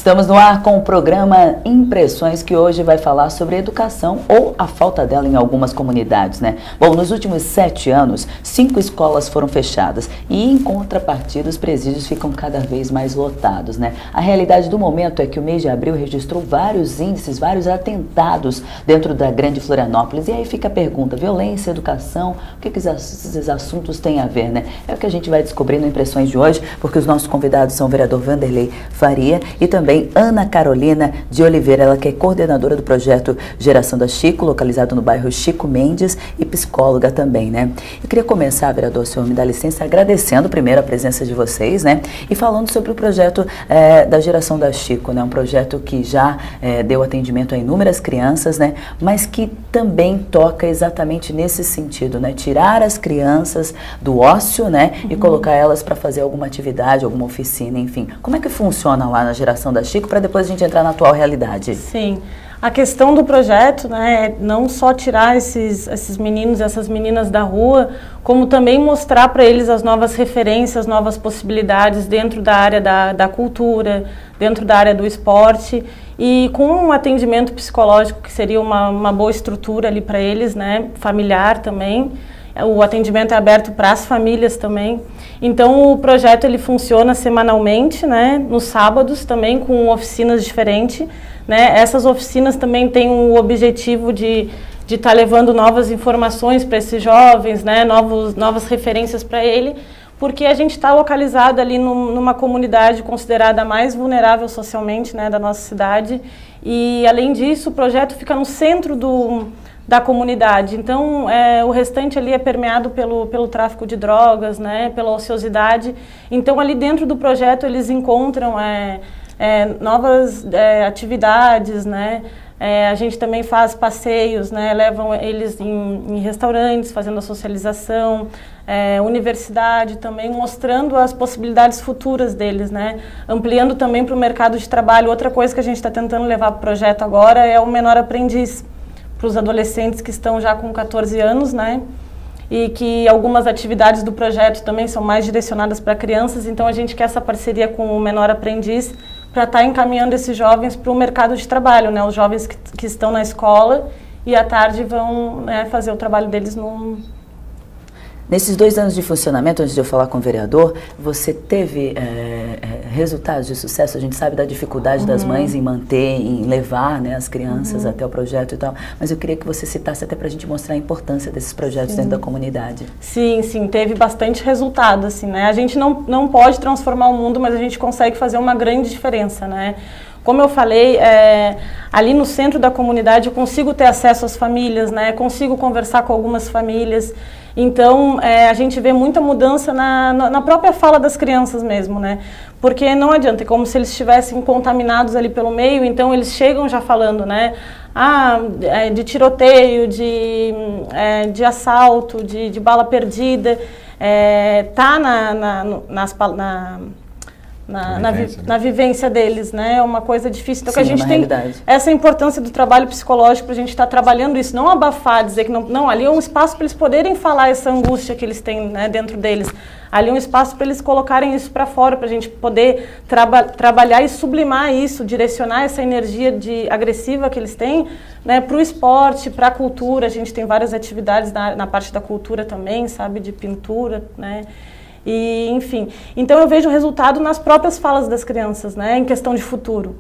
Estamos no ar com o programa Impressões, que hoje vai falar sobre educação ou a falta dela em algumas comunidades, né? Bom, nos últimos 7 anos, 5 escolas foram fechadas e, em contrapartida, os presídios ficam cada vez mais lotados, né? A realidade do momento é que o mês de abril registrou vários índices, vários atentados dentro da grande Florianópolis. E aí fica a pergunta, violência, educação, o que esses assuntos têm a ver, né? É o que a gente vai descobrir no Impressões de hoje, porque os nossos convidados são o vereador Vanderlei Faria e também Ana Carolina de Oliveira, ela que é coordenadora do projeto Geração da Chico, localizado no bairro Chico Mendes, e psicóloga também, né? Eu queria começar, vereador, se o senhor me dá licença, agradecendo primeiro a presença de vocês, né? E falando sobre o projeto da Geração da Chico, né? Um projeto que já deu atendimento a inúmeras crianças, né? Mas que também toca exatamente nesse sentido, né? Tirar as crianças do ócio, né? E colocar elas para fazer alguma atividade, alguma oficina, enfim. Como é que funciona lá na Geração da Chico, para depois a gente entrar na atual realidade? Sim, a questão do projeto, né, é não só tirar esses meninos e essas meninas da rua, como também mostrar para eles as novas referências, novas possibilidades dentro da área da cultura, dentro da área do esporte, e com um atendimento psicológico que seria uma boa estrutura ali para eles, né, familiar também. O atendimento é aberto para as famílias também. Então o projeto ele funciona semanalmente, né, nos sábados também com oficinas diferentes, né. Essas oficinas também têm o objetivo de estar levando novas informações para esses jovens, né, novas referências para ele, porque a gente está localizado ali numa comunidade considerada a mais vulnerável socialmente, né, da nossa cidade. E além disso o projeto fica no centro da comunidade, então o restante ali é permeado pelo tráfico de drogas, né, pela ociosidade. Então ali dentro do projeto eles encontram novas atividades, né. A gente também faz passeios, né, levam eles em restaurantes, fazendo a socialização, universidade também, mostrando as possibilidades futuras deles, né, ampliando também para o mercado de trabalho. Outra coisa que a gente está tentando levar para o projeto agora é o menor aprendiz, para os adolescentes que estão já com 14 anos, né? E que algumas atividades do projeto também são mais direcionadas para crianças, então a gente quer essa parceria com o Menor Aprendiz para estar encaminhando esses jovens para o mercado de trabalho, né? Os jovens que estão na escola e à tarde vão, né, fazer o trabalho deles Nesses 2 anos de funcionamento, antes de eu falar com o vereador, você teve resultados de sucesso? A gente sabe da dificuldade das mães em manter, em levar, né, as crianças até o projeto e tal, mas eu queria que você citasse até para a gente mostrar a importância desses projetos dentro da comunidade. Sim, sim, teve bastante resultado, assim, né? A gente não pode transformar o mundo, mas a gente consegue fazer uma grande diferença, né? Como eu falei, ali no centro da comunidade eu consigo ter acesso às famílias, né? Consigo conversar com algumas famílias. Então, a gente vê muita mudança na própria fala das crianças mesmo, né? Porque não adianta, é como se eles estivessem contaminados ali pelo meio, então eles chegam já falando, né? De tiroteio, de assalto, de bala perdida, tá na vivência deles, né? É uma coisa difícil. Então, sim, que a gente tem essa importância do trabalho psicológico para a gente estar trabalhando isso, não abafar, dizer que não, ali é um espaço para eles poderem falar essa angústia que eles têm, né, dentro deles. Ali é um espaço para eles colocarem isso para fora, para a gente poder trabalhar e sublimar isso, direcionar essa energia agressiva que eles têm, né, para o esporte, para a cultura. A gente tem várias atividades na parte da cultura também, sabe, de pintura, né? E, enfim, então eu vejo o resultado nas próprias falas das crianças, né, em questão de futuro,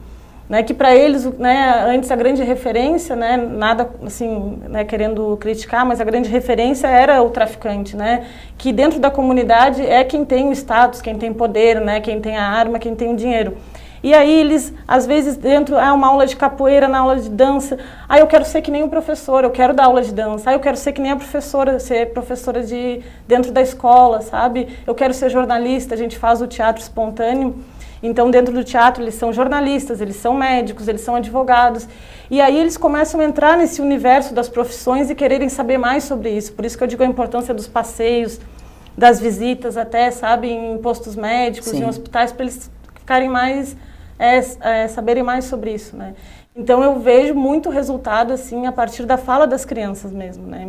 né, que para eles, né, antes a grande referência, né, nada assim, né, querendo criticar, mas a grande referência era o traficante, né, que dentro da comunidade é quem tem o status, quem tem poder, né, quem tem a arma, quem tem o dinheiro. E aí eles, às vezes, dentro, uma aula de capoeira, na aula de dança, eu quero ser que nem o professor, eu quero dar aula de dança, eu quero ser que nem a professora, ser professora dentro da escola, sabe? Eu quero ser jornalista, a gente faz o teatro espontâneo, então dentro do teatro eles são jornalistas, eles são médicos, eles são advogados, e aí eles começam a entrar nesse universo das profissões e quererem saber mais sobre isso, por isso que eu digo a importância dos passeios, das visitas até, sabe, em postos médicos, sim, em hospitais, para eles ficarem mais... saberem mais sobre isso, né? Então eu vejo muito resultado assim a partir da fala das crianças mesmo, né?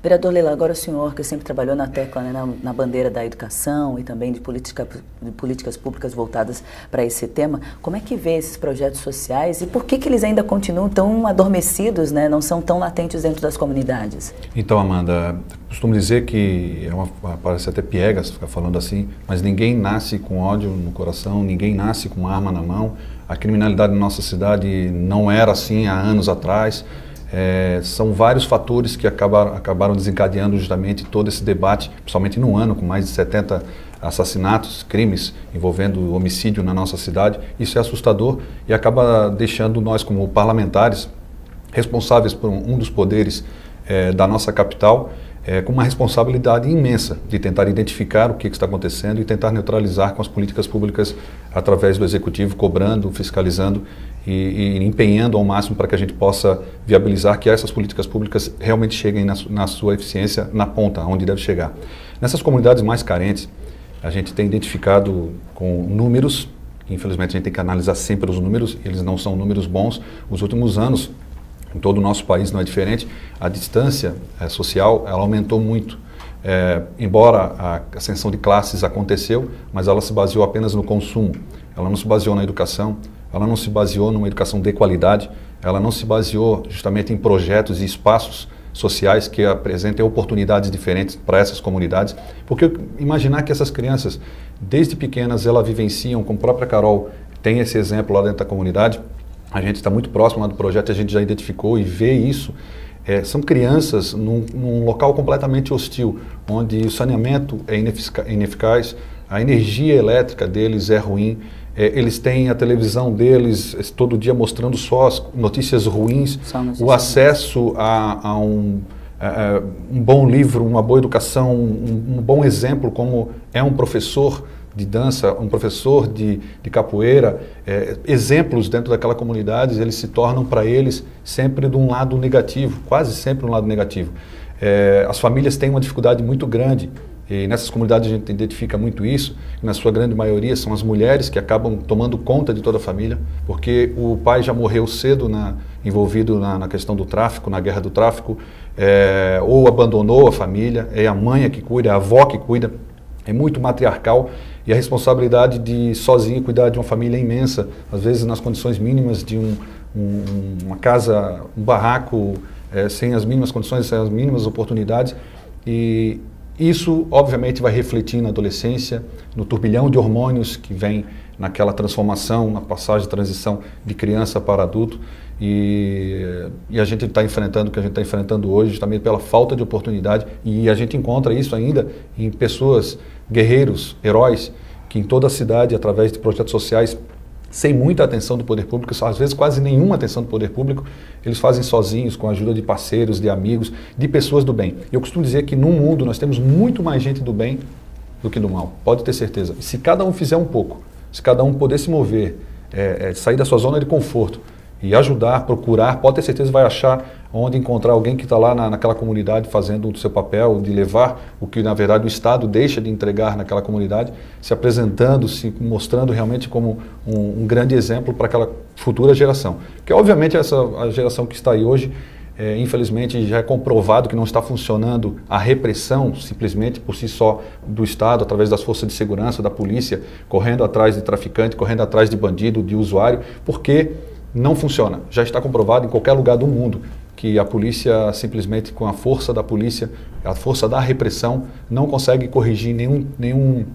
Vereador Leila, agora o senhor que sempre trabalhou na tecla, né, na bandeira da educação e também de políticas públicas voltadas para esse tema, como é que vê esses projetos sociais e por que eles ainda continuam tão adormecidos, né, não são tão latentes dentro das comunidades? Então, Amanda, costumo dizer que, parece até piegas ficar falando assim, mas ninguém nasce com ódio no coração, ninguém nasce com arma na mão. A criminalidade na nossa cidade não era assim há anos atrás. São vários fatores que acabaram desencadeando justamente todo esse debate, principalmente no ano, com mais de 70 assassinatos, crimes envolvendo homicídio na nossa cidade. Isso é assustador e acaba deixando nós, como parlamentares, responsáveis por um dos poderes da nossa capital, com uma responsabilidade imensa de tentar identificar o que está acontecendo e tentar neutralizar com as políticas públicas através do Executivo, cobrando, fiscalizando e empenhando ao máximo para que a gente possa viabilizar que essas políticas públicas realmente cheguem na sua eficiência na ponta, onde deve chegar. Nessas comunidades mais carentes, a gente tem identificado com números, infelizmente a gente tem que analisar sempre os números, eles não são números bons. Os últimos anos, em todo o nosso país não é diferente, a distância social ela aumentou muito. Embora a ascensão de classes aconteceu, mas ela se baseou apenas no consumo, ela não se baseou na educação, ela não se baseou numa educação de qualidade, ela não se baseou justamente em projetos e espaços sociais que apresentem oportunidades diferentes para essas comunidades, porque imaginar que essas crianças, desde pequenas, elas vivenciam, como a própria Carol tem esse exemplo lá dentro da comunidade, a gente está muito próximo lá do projeto, a gente já identificou e vê isso. São crianças num local completamente hostil, onde o saneamento é ineficaz, a energia elétrica deles é ruim, eles têm a televisão deles todo dia mostrando só as notícias ruins, o acesso a um bom livro, uma boa educação, um bom exemplo como é um professor de dança, um professor de capoeira, exemplos dentro daquela comunidade, eles se tornam para eles sempre de um lado negativo, quase sempre um lado negativo. As famílias têm uma dificuldade muito grande e nessas comunidades a gente identifica muito isso, que na sua grande maioria são as mulheres que acabam tomando conta de toda a família, porque o pai já morreu cedo envolvido na questão do tráfico, na guerra do tráfico, ou abandonou a família, é a mãe que cuida, é a avó que cuida, é muito matriarcal. E a responsabilidade de sozinho cuidar de uma família é imensa, às vezes nas condições mínimas de uma casa, um barraco, sem as mínimas condições, sem as mínimas oportunidades. E isso, obviamente, vai refletir na adolescência, no turbilhão de hormônios que vem naquela transformação, na passagem de transição de criança para adulto. E a gente está enfrentando o que a gente está enfrentando hoje, também pela falta de oportunidade. E a gente encontra isso ainda em pessoas, guerreiros, heróis, que em toda a cidade, através de projetos sociais, sem muita atenção do poder público, às vezes quase nenhuma atenção do poder público, eles fazem sozinhos, com a ajuda de parceiros, de amigos, de pessoas do bem. Eu costumo dizer que no mundo nós temos muito mais gente do bem do que do mal, pode ter certeza. E se cada um fizer um pouco, se cada um poder se mover, sair da sua zona de conforto e ajudar, procurar, pode ter certeza vai achar onde encontrar alguém que está lá naquela comunidade fazendo o seu papel de levar o que na verdade o Estado deixa de entregar naquela comunidade, se apresentando, se mostrando realmente como um grande exemplo para aquela futura geração. Porque obviamente a geração que está aí hoje, infelizmente já é comprovado que não está funcionando a repressão simplesmente por si só do Estado, através das forças de segurança, da polícia, correndo atrás de traficante, correndo atrás de bandido, de usuário, porque não funciona. Já está comprovado em qualquer lugar do mundo que a polícia, simplesmente com a força da polícia, a força da repressão, não consegue corrigir nenhum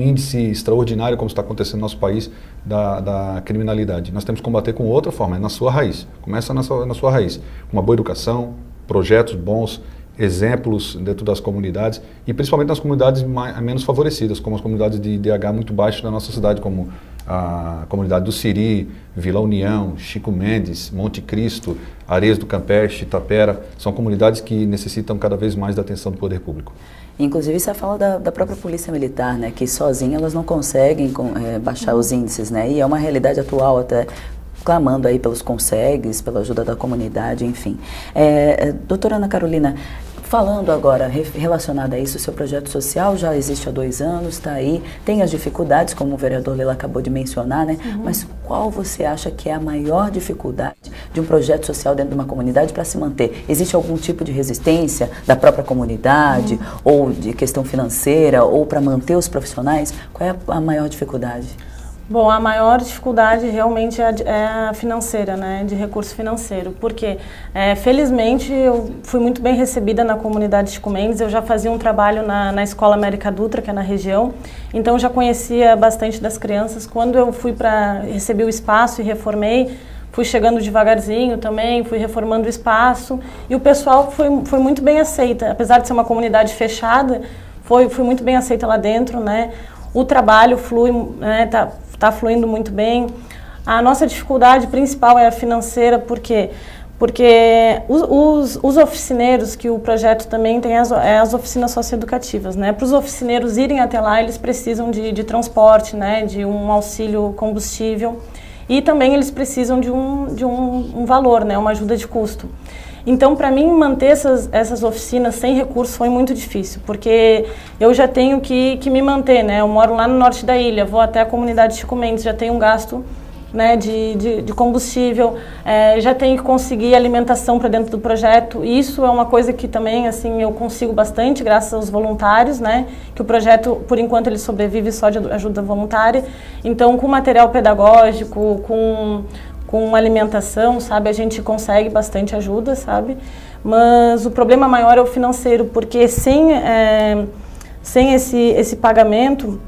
índice extraordinário, como está acontecendo no nosso país, da criminalidade. Nós temos que combater com outra forma, na sua raiz. Começa na sua raiz. Uma boa educação, projetos bons, exemplos dentro das comunidades e principalmente nas comunidades menos favorecidas, como as comunidades de IDH muito baixo da nossa cidade, como a comunidade do Siri, Vila União, Chico Mendes, Monte Cristo, Areias do Campeche, Itapera, são comunidades que necessitam cada vez mais da atenção do poder público. Inclusive, isso é a fala da própria Polícia Militar, né, que sozinha elas não conseguem baixar os índices, né, e é uma realidade atual até, clamando aí pelos consegues, pela ajuda da comunidade, enfim. Doutora Ana Carolina, Falando agora, relacionado a isso, o seu projeto social já existe há 2 anos, está aí, tem as dificuldades, como o vereador Lila acabou de mencionar, né? Mas qual você acha que é a maior dificuldade de um projeto social dentro de uma comunidade para se manter? Existe algum tipo de resistência da própria comunidade, ou de questão financeira, ou para manter os profissionais? Qual é a maior dificuldade? Bom, a maior dificuldade realmente é a financeira, né, de recurso financeiro, porque felizmente eu fui muito bem recebida na comunidade Chico Mendes, eu já fazia um trabalho na Escola América Dutra, que é na região, então já conhecia bastante das crianças. Quando eu fui para receber o espaço e reformei, fui chegando devagarzinho também, fui reformando o espaço, e o pessoal foi muito bem aceita, apesar de ser uma comunidade fechada, foi muito bem aceita lá dentro, né. O trabalho flui, né, tá fluindo muito bem. A nossa dificuldade principal é a financeira, porque os oficineiros, que o projeto também tem as oficinas socioeducativas, né? Para os oficineiros irem até lá, eles precisam de transporte, né? De um auxílio combustível, e também eles precisam de um valor, né? Uma ajuda de custo. Então, para mim, manter essas oficinas sem recursos foi muito difícil, porque eu já tenho que me manter, né? Eu moro lá no norte da ilha, vou até a comunidade Chico Mendes, já tenho um gasto, né, de combustível, já tenho que conseguir alimentação para dentro do projeto. Isso é uma coisa que também, assim, eu consigo bastante, graças aos voluntários, né? Que o projeto, por enquanto, ele sobrevive só de ajuda voluntária. Então, com material pedagógico, com alimentação, sabe, a gente consegue bastante ajuda, sabe, mas o problema maior é o financeiro, porque sem esse pagamento,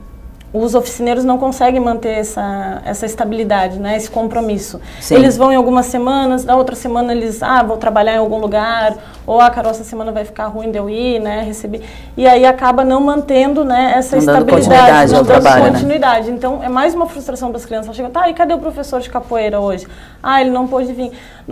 os oficineiros não conseguem manter essa estabilidade, né, esse compromisso. Sim. Eles vão em algumas semanas, na outra semana eles, vou trabalhar em algum lugar, ou Carol, essa semana vai ficar ruim de eu ir, né, receber, e aí acaba não mantendo, né, essa estabilidade, não dando continuidade. Né? Então, é mais uma frustração para as crianças. Chega, e cadê o professor de capoeira hoje? Ele não pôde vir.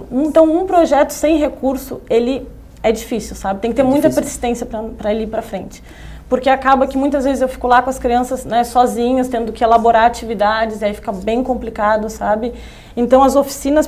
Então, um projeto sem recurso, ele é difícil, sabe? Tem que ter muita persistência para ele ir para frente. Porque acaba que muitas vezes eu fico lá com as crianças, né, sozinhas, tendo que elaborar atividades, e aí fica bem complicado, sabe? Então, as oficinas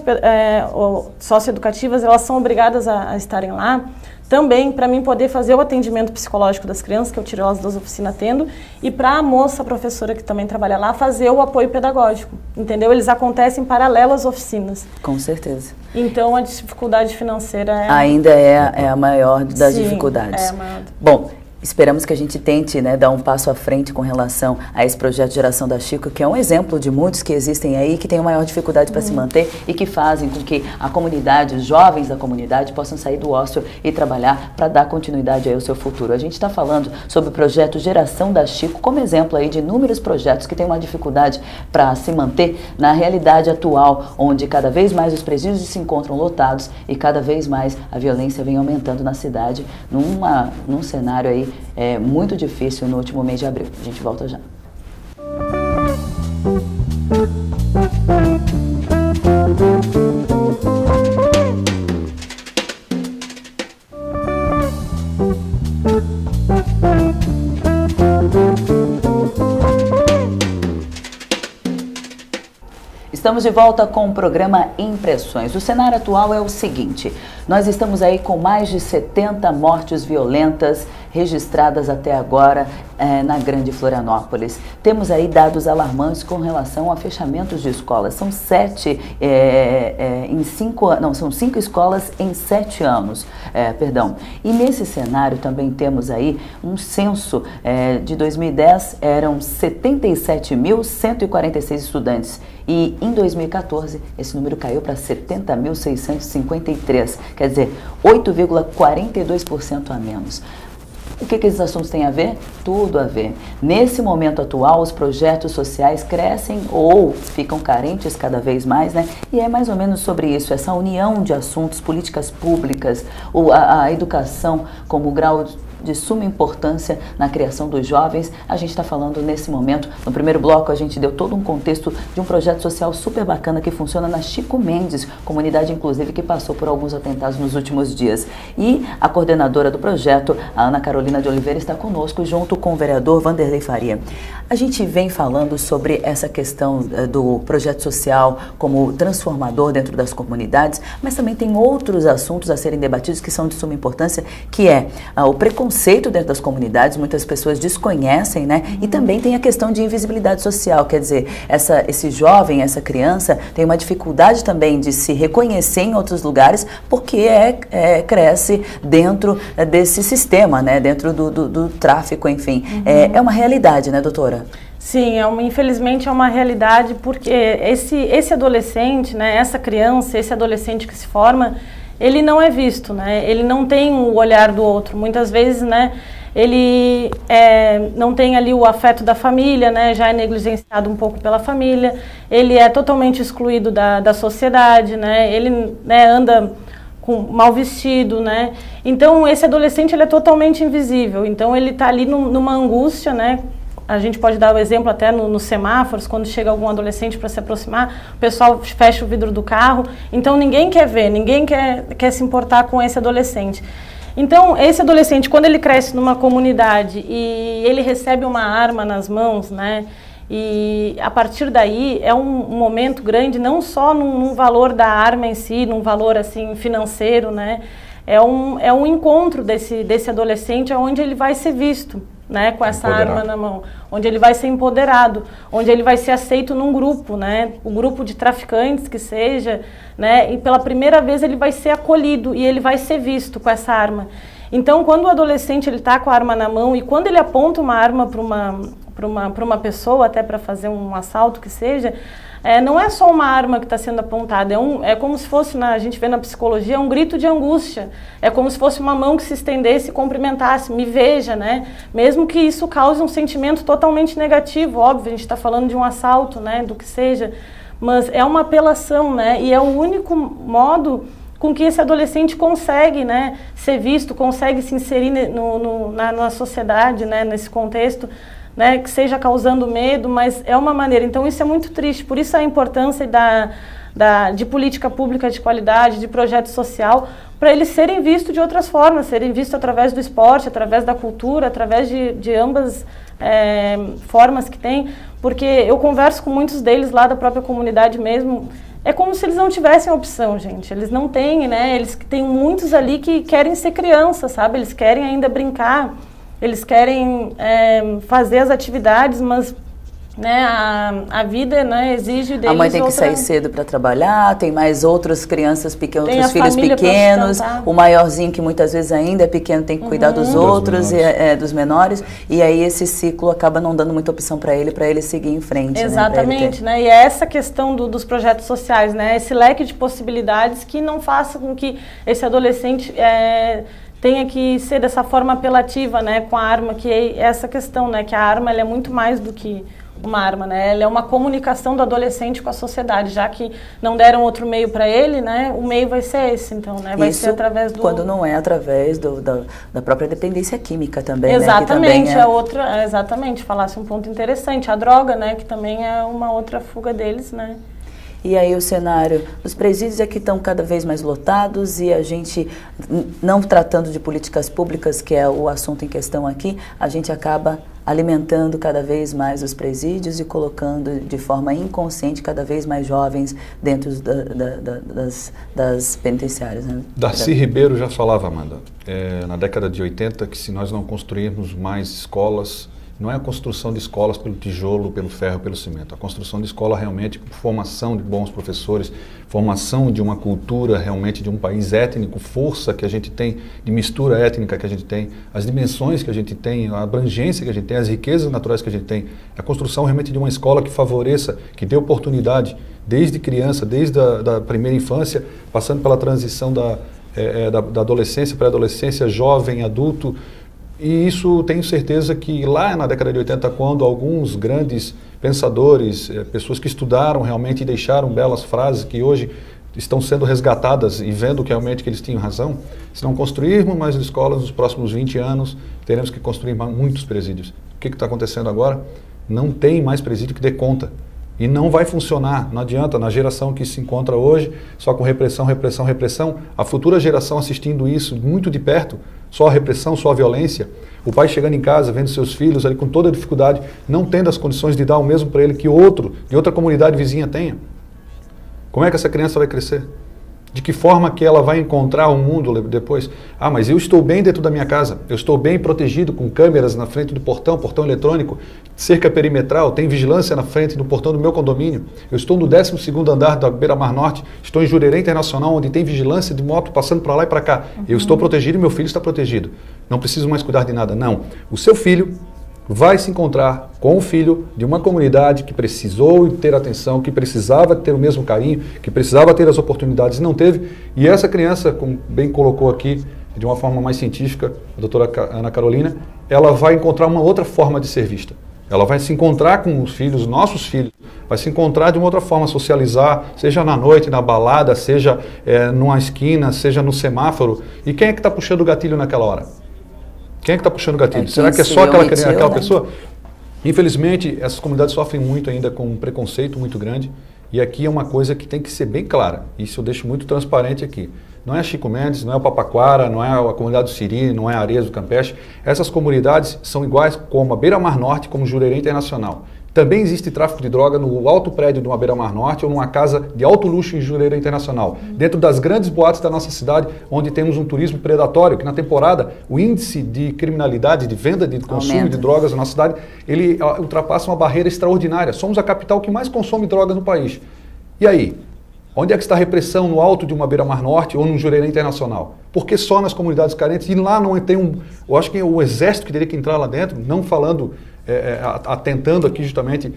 socioeducativas, elas são obrigadas a estarem lá, também para mim poder fazer o atendimento psicológico das crianças, que eu tiro elas das oficinas tendo, e para a moça, a professora que também trabalha lá, fazer o apoio pedagógico, entendeu? Eles acontecem paralelo às oficinas. Com certeza. Então, a dificuldade financeira ainda é a maior das dificuldades. É a maior. Bom, esperamos que a gente tente, né, dar um passo à frente com relação a esse projeto Geração da Chico, que é um exemplo de muitos que existem aí, que têm maior dificuldade para se manter e que fazem com que a comunidade, os jovens da comunidade, possam sair do ócio e trabalhar para dar continuidade aí ao seu futuro. A gente está falando sobre o projeto Geração da Chico como exemplo aí de inúmeros projetos que têm uma dificuldade para se manter na realidade atual, onde cada vez mais os presídios se encontram lotados e cada vez mais a violência vem aumentando na cidade, num cenário aí muito difícil no último mês de abril. A gente volta já. Estamos de volta com o programa Impressões. O cenário atual é o seguinte: nós estamos aí com mais de 70 mortes violentas registradas até agora na Grande Florianópolis. Temos aí dados alarmantes com relação a fechamentos de escolas. São 5 escolas em 7 anos, E nesse cenário também temos aí um censo de 2010, eram 77.146 estudantes. E em 2014, esse número caiu para 70.653, quer dizer, 8,42% a menos. O que esses assuntos têm a ver? Tudo a ver. Nesse momento atual, os projetos sociais crescem ou ficam carentes cada vez mais, né? E é mais ou menos sobre isso, essa união de assuntos, políticas públicas, a educação como grau de suma importância na criação dos jovens. A gente está falando nesse momento, no primeiro bloco a gente deu todo um contexto de um projeto social super bacana que funciona na Chico Mendes, comunidade inclusive que passou por alguns atentados nos últimos dias. E a coordenadora do projeto, a Ana Carolina de Oliveira, está conosco junto com o vereador Vanderlei Faria. A gente vem falando sobre essa questão do projeto social como transformador dentro das comunidades, mas também tem outros assuntos a serem debatidos que são de suma importância, que é o preconceito dentro das comunidades, muitas pessoas desconhecem, né? E também tem a questão de invisibilidade social, quer dizer, esse jovem, essa criança tem uma dificuldade também de se reconhecer em outros lugares porque cresce dentro desse sistema, né? Dentro do tráfico, enfim. É uma realidade, né, doutora? Sim, infelizmente é uma realidade, porque esse adolescente, né, essa criança, esse adolescente que se forma, ele não é visto, né? Ele não tem o olhar do outro. Muitas vezes, né, ele não tem ali o afeto da família, né? Já é negligenciado um pouco pela família. Ele é totalmente excluído da sociedade, né? Ele, né, anda mal vestido, né? Então esse adolescente ele é totalmente invisível. Então ele está ali numa angústia, né? A gente pode dar o exemplo até nos semáforos, quando chega algum adolescente para se aproximar, o pessoal fecha o vidro do carro, então ninguém quer ver, ninguém quer se importar com esse adolescente. Então, esse adolescente, quando ele cresce numa comunidade e ele recebe uma arma nas mãos, né, e a partir daí é um momento grande, não só num valor da arma em si, num valor assim financeiro, né, é um encontro desse adolescente onde ele vai ser visto, né, com essa arma na mão, onde ele vai ser empoderado, onde ele vai ser aceito num grupo, né, o grupo de traficantes que seja, né, e pela primeira vez ele vai ser acolhido e ele vai ser visto com essa arma. Então, quando o adolescente ele está com a arma na mão e quando ele aponta uma arma para uma pessoa, até para fazer um assalto que seja, não é só uma arma que está sendo apontada, é como se fosse, a gente vê na psicologia, um grito de angústia. É como se fosse uma mão que se estendesse e cumprimentasse, me veja, né? Mesmo que isso cause um sentimento totalmente negativo, óbvio, a gente está falando de um assalto, né? Do que seja, mas é uma apelação, né? E é o único modo com que esse adolescente consegue, né, ser visto, consegue se inserir na sociedade, né, nesse contexto, né, que seja causando medo, mas é uma maneira. Então isso é muito triste, por isso a importância de política pública de qualidade, de projeto social, para eles serem vistos de outras formas, serem vistos através do esporte, através da cultura, através de ambas formas que tem, porque eu converso com muitos deles lá da própria comunidade mesmo, é como se eles não tivessem opção, gente, eles não têm, né, eles têm muitos ali que querem ser criança, sabe, eles querem ainda brincar, eles querem fazer as atividades, mas, né, a vida, né, exige deles. A mãe tem que sair cedo para trabalhar, tem mais outras crianças pequenas, outros filhos pequenos, o maiorzinho que muitas vezes ainda é pequeno tem que cuidar dos outros, dos menores, e aí esse ciclo acaba não dando muita opção para ele seguir em frente. Exatamente, né? E é essa questão dos projetos sociais, né? Esse leque de possibilidades que não faça com que esse adolescente tenha que ser dessa forma apelativa, né, com a arma, que é essa questão, né, que a arma ela é muito mais do que uma arma, né, ela é uma comunicação do adolescente com a sociedade, já que não deram outro meio para ele, né, o meio vai ser esse, então, né, vai ser através do... quando não é através da própria dependência química também, exatamente, né, exatamente, falasse um ponto interessante, a droga, né, que também é uma outra fuga deles, né. E aí o cenário dos presídios é que estão cada vez mais lotados e a gente, não tratando de políticas públicas, que é o assunto em questão aqui, a gente acaba alimentando cada vez mais os presídios e colocando de forma inconsciente cada vez mais jovens dentro das penitenciárias. Né? Darcy Ribeiro já falava, Amanda, na década de 80, que se nós não construirmos mais escolas, não é a construção de escolas pelo tijolo, pelo ferro, pelo cimento. A construção de escola realmente com formação de bons professores, formação de uma cultura realmente de um país étnico, força que a gente tem, de mistura étnica que a gente tem, as dimensões que a gente tem, a abrangência que a gente tem, as riquezas naturais que a gente tem. A construção realmente de uma escola que favoreça, que dê oportunidade desde criança, desde a primeira infância, passando pela transição da adolescência, pré-adolescência, jovem, adulto. E isso tenho certeza que lá na década de 80, quando alguns grandes pensadores, pessoas que estudaram realmente e deixaram belas frases que hoje estão sendo resgatadas e vendo que realmente que eles tinham razão, se não construirmos mais escolas nos próximos 20 anos, teremos que construir muitos presídios. O que está acontecendo agora? Não tem mais presídio que dê conta. E não vai funcionar, não adianta, na geração que se encontra hoje, só com repressão, repressão, repressão, a futura geração assistindo isso muito de perto, só a repressão, só a violência, o pai chegando em casa, vendo seus filhos ali com toda a dificuldade, não tendo as condições de dar o mesmo para ele que outro, de outra comunidade vizinha tenha. Como é que essa criança vai crescer? De que forma que ela vai encontrar o mundo depois? Ah, mas eu estou bem dentro da minha casa, eu estou bem protegido com câmeras na frente do portão, portão eletrônico, cerca perimetral, tem vigilância na frente do portão do meu condomínio, eu estou no 12º andar da Beira-Mar Norte, estou em Jurerê Internacional, onde tem vigilância de moto passando para lá e para cá. Eu estou protegido e meu filho está protegido. Não preciso mais cuidar de nada. Não. O seu filho vai se encontrar com o filho de uma comunidade que precisou ter atenção, que precisava ter o mesmo carinho, que precisava ter as oportunidades e não teve. E essa criança, como bem colocou aqui, de uma forma mais científica, a doutora Ana Carolina, ela vai encontrar uma outra forma de ser vista. Ela vai se encontrar com os filhos, nossos filhos, vai se encontrar de uma outra forma, socializar, seja na noite, na balada, seja numa esquina, seja no semáforo. E quem é que está puxando o gatilho naquela hora? Quem é que está puxando o gatilho? Será que é só aquela pessoa? Infelizmente, essas comunidades sofrem muito ainda com um preconceito muito grande. E aqui é uma coisa que tem que ser bem clara. Isso eu deixo muito transparente aqui. Não é Chico Mendes, não é o Papaquara, não é a comunidade do Siri, não é a Areias do Campeche. Essas comunidades são iguais como a Beira-Mar Norte, como Jurerê Internacional. Também existe tráfico de droga no alto prédio de uma Beira-Mar Norte ou numa casa de alto luxo em Jurerê Internacional. Dentro das grandes boates da nossa cidade, onde temos um turismo predatório, que na temporada o índice de criminalidade, de venda, de consumo de drogas na nossa cidade, ele ultrapassa uma barreira extraordinária. Somos a capital que mais consome drogas no país. E aí? Onde é que está a repressão no alto de uma Beira-Mar Norte ou no Jurerê Internacional? Por que só nas comunidades carentes? E lá não tem um... Eu acho que o exército que teria que entrar lá dentro, não falando... atentando aqui justamente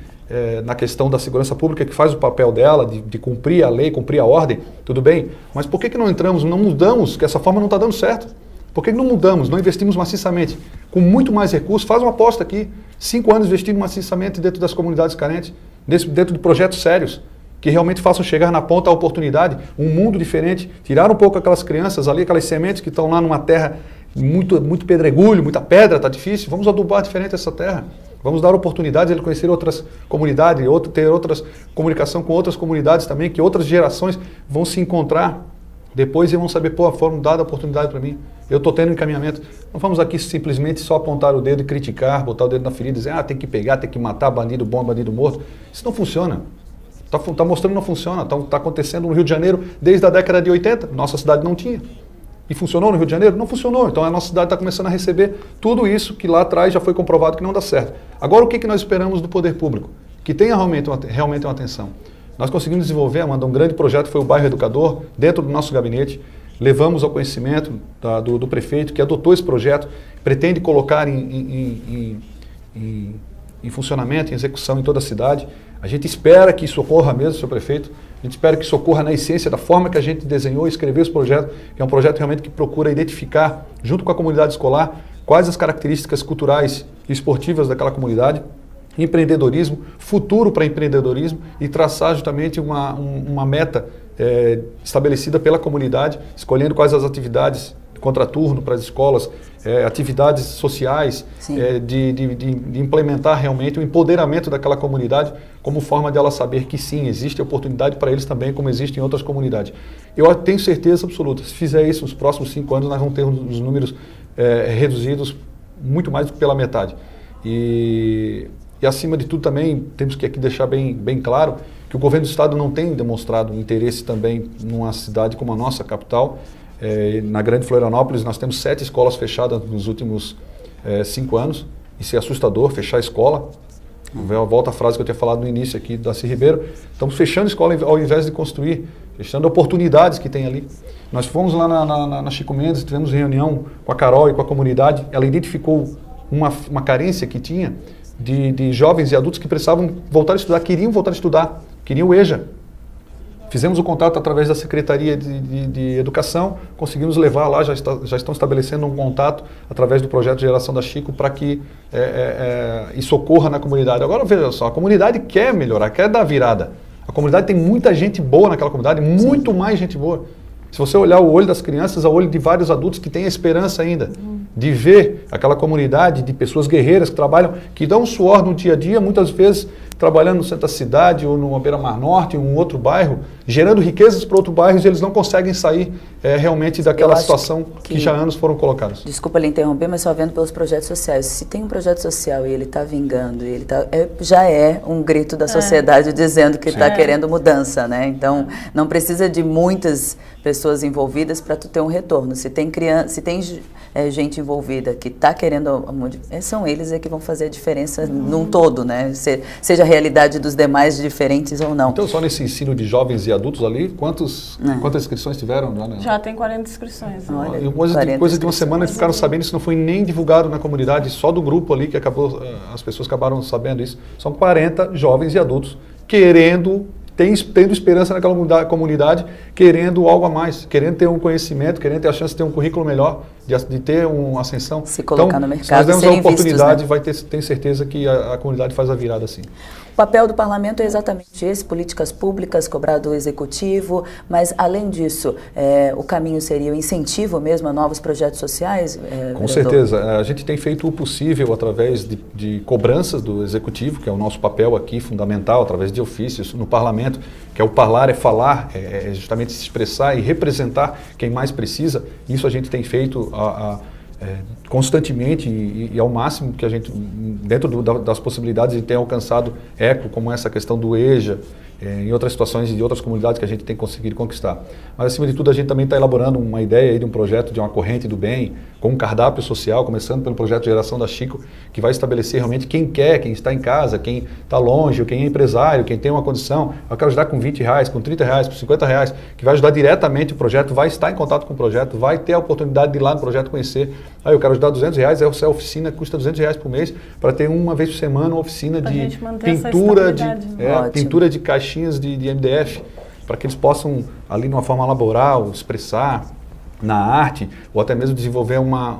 na questão da segurança pública, que faz o papel dela, de cumprir a lei, cumprir a ordem, tudo bem, mas por que não entramos, não mudamos, que essa forma não está dando certo? Por que não mudamos, não investimos maciçamente? Com muito mais recursos, faz uma aposta aqui, 5 anos investindo maciçamente dentro das comunidades carentes, dentro de projetos sérios, que realmente façam chegar na ponta a oportunidade, um mundo diferente, tirar um pouco aquelas crianças ali, aquelas sementes que estão lá numa terra muito pedregulho, muita pedra, está difícil, vamos adubar diferente essa terra. Vamos dar oportunidades de ele conhecer outras comunidades, ter outras comunicação com outras comunidades também, que outras gerações vão se encontrar depois e vão saber, pô, foram dada a oportunidade para mim, eu estou tendo encaminhamento. Não vamos aqui simplesmente só apontar o dedo e criticar, botar o dedo na ferida e dizer, tem que pegar, tem que matar bandido bom, bandido morto. Isso não funciona. Está mostrando que não funciona. Está acontecendo no Rio de Janeiro desde a década de 80. Nossa cidade não tinha. E funcionou no Rio de Janeiro? Não funcionou. Então a nossa cidade está começando a receber tudo isso que lá atrás já foi comprovado que não dá certo. Agora o que nós esperamos do poder público? Que tenha realmente uma atenção. Nós conseguimos desenvolver, Amanda, um grande projeto, foi o Bairro Educador, dentro do nosso gabinete. Levamos ao conhecimento do prefeito, que adotou esse projeto, pretende colocar em funcionamento, em execução em toda a cidade. A gente espera que isso ocorra mesmo, senhor prefeito. A gente espera que isso ocorra na essência da forma que a gente desenhou e escreveu esse projeto, que é um projeto realmente que procura identificar, junto com a comunidade escolar, quais as características culturais e esportivas daquela comunidade, empreendedorismo, futuro para empreendedorismo e traçar justamente uma meta estabelecida pela comunidade, escolhendo quais as atividades de contraturno para as escolas, atividades sociais, de implementar realmente o empoderamento daquela comunidade como forma de ela saber que sim, existe oportunidade para eles também, como existe em outras comunidades. Eu tenho certeza absoluta, se fizer isso nos próximos 5 anos, nós vamos ter os números reduzidos muito mais do que pela metade. E acima de tudo também, temos que aqui deixar bem claro que o governo do estado não tem demonstrado interesse também numa cidade como a nossa capital. Na Grande Florianópolis nós temos 7 escolas fechadas nos últimos 5 anos. Isso é assustador, fechar a escola. Volta a frase que eu tinha falado no início aqui, Darcy Ribeiro. Estamos fechando a escola ao invés de construir, fechando oportunidades que tem ali. Nós fomos lá na Chico Mendes, tivemos reunião com a Carol e com a comunidade. Ela identificou uma carência que tinha de jovens e adultos que precisavam voltar a estudar, queriam voltar a estudar, queriam o EJA. Fizemos o contato através da Secretaria de Educação, conseguimos levar lá, já estão estabelecendo um contato através do projeto de Geração da Chico para que isso ocorra na comunidade. Agora veja só, a comunidade quer melhorar, quer dar virada. A comunidade tem muita gente boa naquela comunidade, muito mais gente boa. Se você olhar o olho das crianças, o olho de vários adultos que têm a esperança ainda de ver aquela comunidade de pessoas guerreiras que trabalham, que dão um suor no dia a dia, muitas vezes trabalhando no centro da cidade ou no Beira-Mar Norte, em um outro bairro, gerando riquezas para outros bairros e eles não conseguem sair realmente daquela situação que já há anos foram colocados. Desculpa lhe interromper, mas só vendo pelos projetos sociais. Se tem um projeto social e ele está vingando, e ele já é um grito da sociedade dizendo que está querendo mudança, né? Então, não precisa de muitas pessoas envolvidas para tu ter um retorno. Se tem criança, se tem gente envolvida que está querendo, são eles que vão fazer a diferença num todo, né? Seja a realidade dos demais diferentes ou não. Então, só nesse ensino de jovens e adultos ali, quantas inscrições tiveram? Já tem 40 inscrições. Né? Olha, coisa de uma semana eles ficaram sabendo, isso não foi nem divulgado na comunidade, só do grupo ali que acabou, as pessoas acabaram sabendo isso. São 40 jovens e adultos querendo, tendo esperança naquela comunidade, querendo algo a mais, querendo ter um conhecimento, querendo ter a chance de ter um currículo melhor, de ter uma ascensão. Se colocar no mercado, se nós demos a oportunidade, vistos, né? Tem certeza que a comunidade faz a virada assim. O papel do parlamento é exatamente esse, políticas públicas, cobrar do executivo, mas além disso, o caminho seria o incentivo mesmo a novos projetos sociais? Com certeza, a gente tem feito o possível através de cobranças do executivo, que é o nosso papel aqui fundamental, através de ofícios no parlamento, que é o parlare, é falar, é justamente se expressar e representar quem mais precisa. Isso a gente tem feito constantemente e ao máximo que a gente, dentro das possibilidades, a gente tem alcançado eco, como essa questão do EJA, em outras situações e de outras comunidades que a gente tem conseguido conquistar. Mas, acima de tudo, a gente também está elaborando uma ideia aí de um projeto de uma corrente do bem, com um cardápio social, começando pelo projeto Geração da Chico, que vai estabelecer realmente quem quer, quem está em casa, quem está longe, quem é empresário, quem tem uma condição. Eu quero ajudar com R$20, com R$30, com R$50, que vai ajudar diretamente o projeto, vai estar em contato com o projeto, vai ter a oportunidade de ir lá no projeto conhecer. Eu quero ajudar R$200, essa oficina custa R$200 por mês, para ter uma vez por semana uma oficina de pintura de caixinhas de MDF, para que eles possam, ali de uma forma laboral, expressar na arte, ou até mesmo desenvolver uma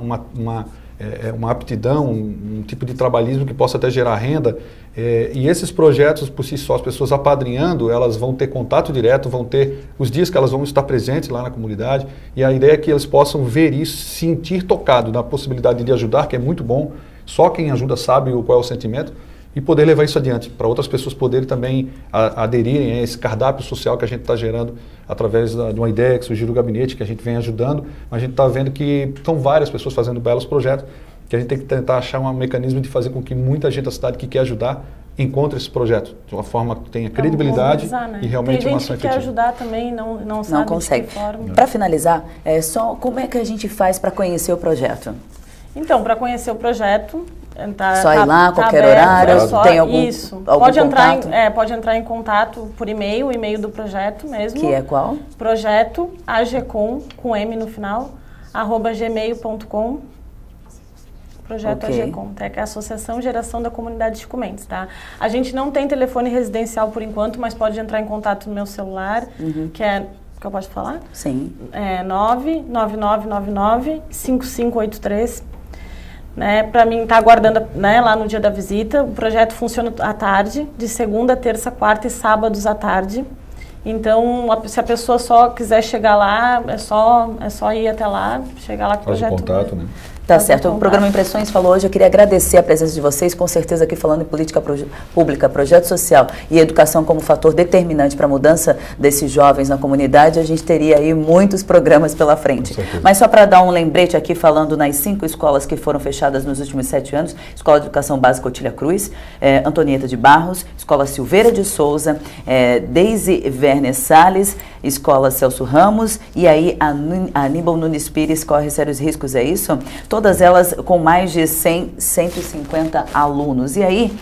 aptidão, um tipo de trabalhismo que possa até gerar renda. E esses projetos, por si só, as pessoas apadrinhando, elas vão ter contato direto, vão ter os dias que elas vão estar presentes lá na comunidade, e a ideia é que eles possam ver isso, sentir tocado na possibilidade de ajudar, que é muito bom, só quem ajuda sabe qual é o sentimento, e poder levar isso adiante, para outras pessoas poderem também aderirem a esse cardápio social que a gente está gerando através de uma ideia que surgiu do gabinete, que a gente vem ajudando, mas a gente está vendo que são várias pessoas fazendo belos projetos, que a gente tem que tentar achar um mecanismo de fazer com que muita gente da cidade que quer ajudar encontre esse projeto, de uma forma que tenha credibilidade, né? E realmente uma ação efetiva. Tem gente que quer ajudar também, não sabe consegue. De que forma. Para finalizar, só como é que a gente faz para conhecer o projeto? Então, para conhecer o projeto, só ir lá, qualquer horário, tem algum contato? Pode entrar em contato por e-mail, o e-mail do projeto mesmo. Que é qual? Projeto AGECOM, com M no final, @gmail.com. Projeto AGECOM, que é a Associação Geração da Comunidade Chico Mendes, tá? A gente não tem telefone residencial por enquanto, mas pode entrar em contato no meu celular, que eu posso falar? Sim. 99999-5583. Né, para mim estar aguardando, né, lá no dia da visita. O projeto funciona à tarde, de segunda, terça, quarta e sábados à tarde. Então, se a pessoa só quiser chegar lá, é só ir até lá, chegar lá com o projeto. Faz o contato, né? Tá certo. O programa Impressões falou hoje, eu queria agradecer a presença de vocês, com certeza aqui falando em política pública, projeto social e educação como fator determinante para a mudança desses jovens na comunidade, a gente teria aí muitos programas pela frente. Mas só para dar um lembrete aqui, falando nas 5 escolas que foram fechadas nos últimos 7 anos, Escola de Educação Básica Otília Cruz, Antonieta de Barros, Escola Silveira de Souza, Deise Werner Salles, Escola Celso Ramos, e aí a Aníbal Nunes Pires corre sérios riscos, é isso? Todas elas com mais de 150 alunos. E aí,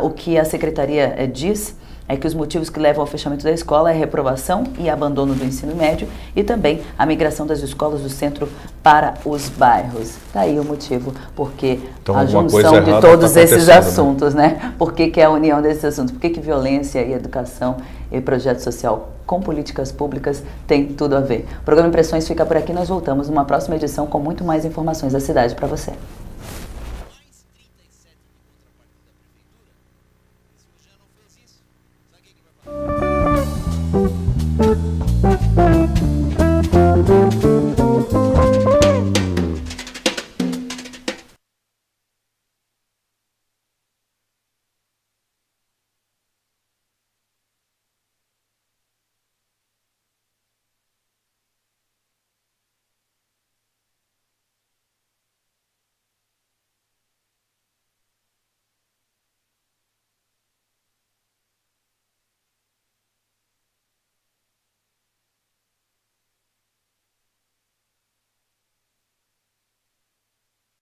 o que a secretaria diz é que os motivos que levam ao fechamento da escola é reprovação e abandono do ensino médio e também a migração das escolas do centro para os bairros. Está aí o motivo, porque então, a junção de todos esses assuntos, né? Por que é a união desses assuntos? Por que violência e educação e projeto social com políticas públicas tem tudo a ver? O programa Impressões fica por aqui, nós voltamos numa próxima edição com muito mais informações da cidade para você.